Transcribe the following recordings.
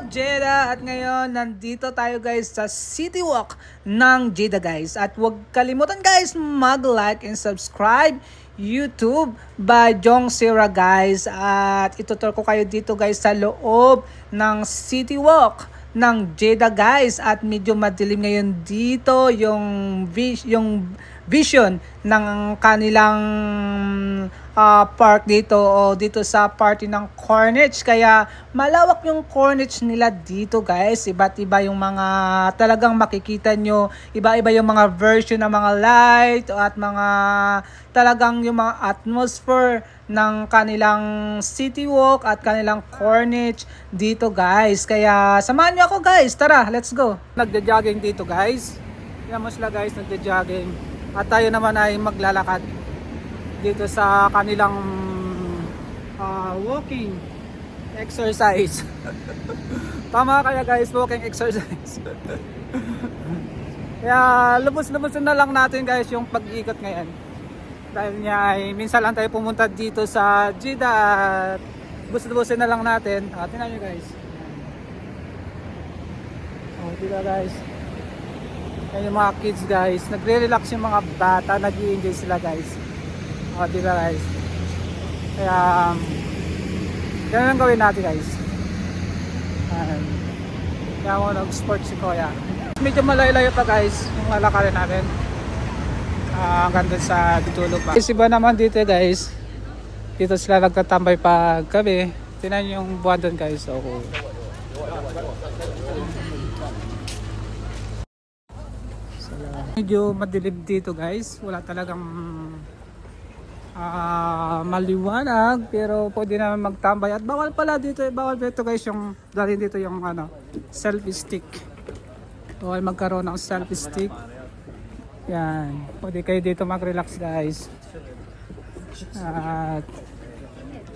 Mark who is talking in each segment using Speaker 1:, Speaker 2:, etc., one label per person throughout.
Speaker 1: Jeddah at ngayon nandito tayo guys sa City Walk ng Jeddah guys. At huwag kalimutan guys mag-like and subscribe YouTube by Jong Sira guys. At itutur ko kayo dito guys sa loob ng City Walk ng Jeddah guys. At medyo madilim ngayon dito yung vision ng kanilang park dito o dito sa party ng Corniche. Kaya malawak yung Corniche nila dito guys. Iba't iba yung mga talagang makikita nyo. Iba-iba yung mga version ng mga light at mga talagang yung mga atmosphere ng kanilang City Walk at kanilang Corniche dito guys. Kaya samahan nyo ako guys. Tara, let's go. Nagja-jogging dito guys. Yan mo sila guys, nagja-jogging. At tayo naman ay maglalakad dito sa kanilang walking exercise. Tama kaya guys, walking exercise. Kaya lubos-lubosin na lang natin guys yung pag-ikot ngayon. Dahil niya ay minsan lang tayo pumunta dito sa Jeddah at lubos-lubosin na lang natin. Tingnan nyo guys. Dito guys. Yan yung mga kids guys. Nagre-relax yung mga bata. Nag-i-enjoy sila guys. Diba guys. Kaya ganun ang gawin natin guys. Kaya ako nag-sports si Kuya. Medyo malayo-layo pa guys yung lalakarin natin. Hanggang dun sa dulo pa. Kasi iba naman dito guys. Dito sila nagtatambay pag gabi. Tingnan yung buwan dun guys. So, medyo madilim dito guys. Wala talagang maliwanag, pero pwede naman magtambay. At bawal pala dito, bawal dito guys yung dali dito yung selfie stick. Bawal magkaroon ng selfie stick. Yan, pwede kayo dito mag-relax guys.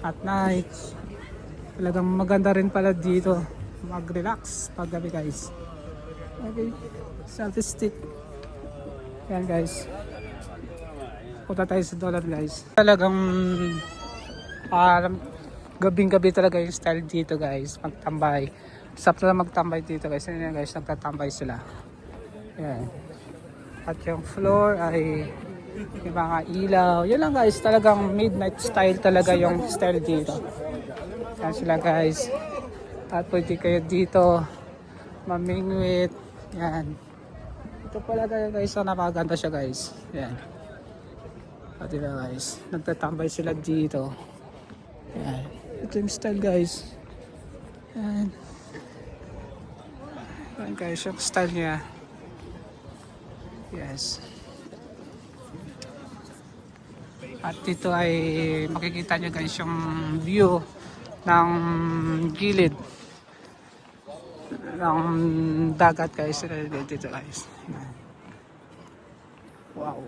Speaker 1: At night talagang maganda rin pala dito mag-relax pag gabi guys. Okay, selfie stick. Yan guys. Punta tayo sa dollar guys. Talagang gabing-gabi talaga yung style dito guys. Magtambay. Sarap na magtambay dito guys. Yan guys, nagtatambay sila. Yan. At yung floor ay yung mga ilaw. Yan lang guys. Talagang midnight style talaga yung style dito. Yan sila guys. At pwede kayo dito mamingwit. Yan. Ito pala guys. So napakaganda siya guys. Yan. Diba guys, nagtatambay sila dito. Yan. Ito yung style guys. Yan. Yan guys, yung style niya. Yes. At dito ay makikita nyo guys yung view ng gilid ng dagat guys. Dito guys. Yan. Wow.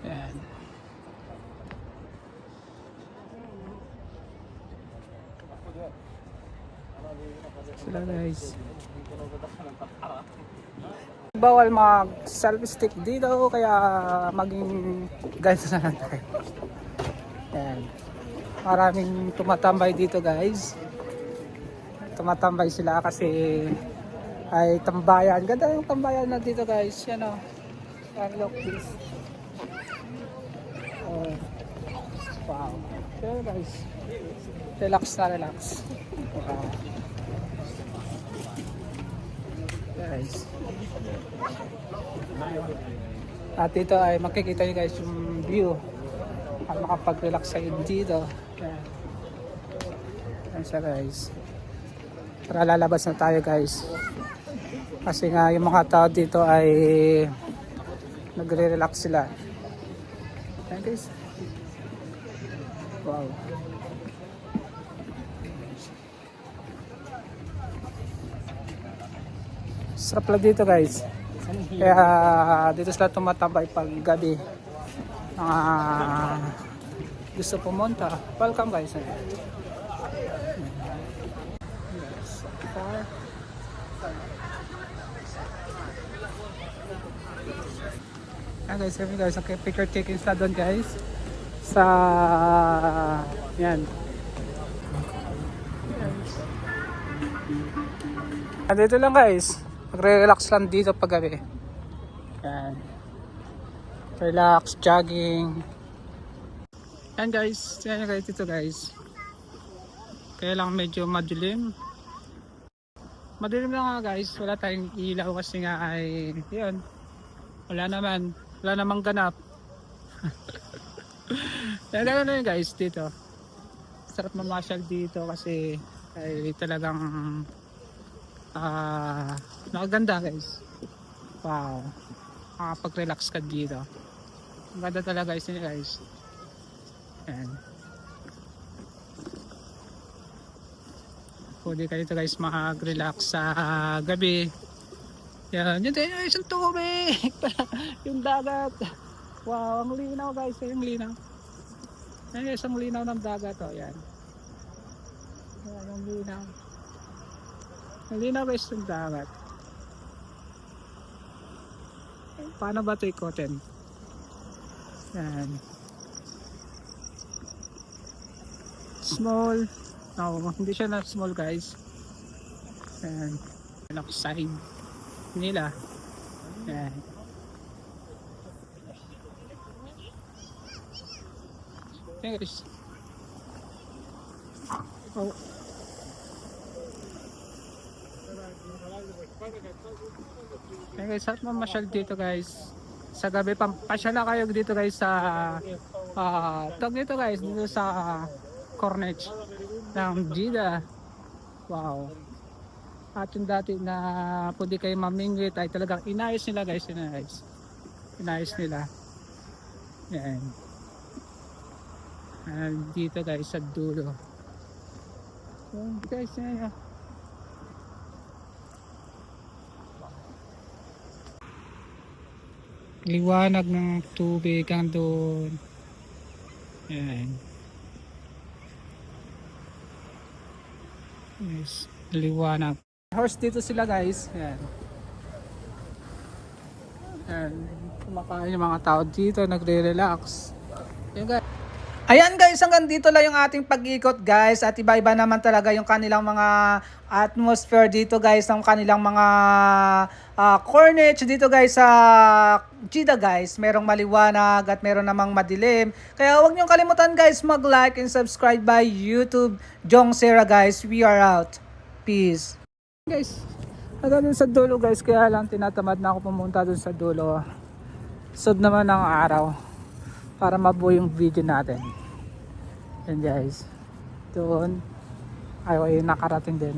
Speaker 1: Yan. Sila guys. Bawal mag selfie stick dito kaya maging guys na lang tayo. Yan. Maraming tumatambay dito guys. Tumatambay sila kasi ay tambayan. Ganda yung tambayan na dito guys. Yan o. Look please. Wow. Okay guys. Relax na relax. Wow. Guys. At dito ay makikita nyo guys yung view. At makapag-relax sa dito. Yan. Yan siya guys. Tara lalabas na tayo guys. Kasi nga yung mga tao dito ay nagre-relax sila. Ayan guys. Wow. Sarap lang dito guys. Kaya dito sila tumatambay pag gabi. Gusto pumunta. Welcome guys. Ayan guys, sabi guys, okay, picture check-in sa doon guys. Sa, yan. Dito lang guys, magre-relax lang dito pag gabi. Yan. Relax, jogging. Yan guys, yan guys dito guys. Kaya lang medyo madilim. Madilim lang nga guys, wala tayong ilaw kasi nga ay, yun. Wala namang ganap. Talaga na yun guys dito. Sarap mamasyal dito kasi ay talagang nakaganda guys. Wow, makapag-relax ka dito. Ang ganda talaga guys yun guys. Ayan. Pwede kayo dito guys makag-relax sa gabi. Yan, yun tayo isang tubig. Yung dagat. Wow, ang linaw guys, yung linaw. Yan guys, ang linaw ng dagat. Oh, yan. Yan, ang linaw. Ang linaw guys ng dagat. Paano ba ito ikotin? Yan. Small. No, hindi siya na small guys. Yan. Yan ako side nila. Yan. Yan guys. Oh. Yan guys, at mamasyal dito guys. Sa gabi, pasyala kayo dito guys sa tawag dito guys, dito sa Corniche ng Jeddah. Wow. At yung dati na pwede kayo mamingwit ay talagang inayos nila guys. Inayos nila. Yan. Dito guys sa dulo. Yan guys, yan. Liwanag ng tubig ang doon. Yan. Yes, liwanag. Horse dito sila guys. Yan. Yan. Kumakain yung mga tao dito, nagre-relax. Yan guys. Ayan guys, hanggang dito lang yung ating pag-ikot guys. At iba-iba naman talaga yung kanilang mga atmosphere dito guys. Ng kanilang mga Corniche dito guys sa Jeddah guys. Merong maliwanag at meron namang madilim. Kaya huwag niyong kalimutan guys mag-like and subscribe by YouTube. Jong Sera guys, we are out. Peace. Guys, hanggang dun sa dulo guys. Kaya lang tinatamad na ako pumunta dun sa dulo. Sud naman ng araw para mabuo yung video natin. Yan guys, doon ay nakarating din.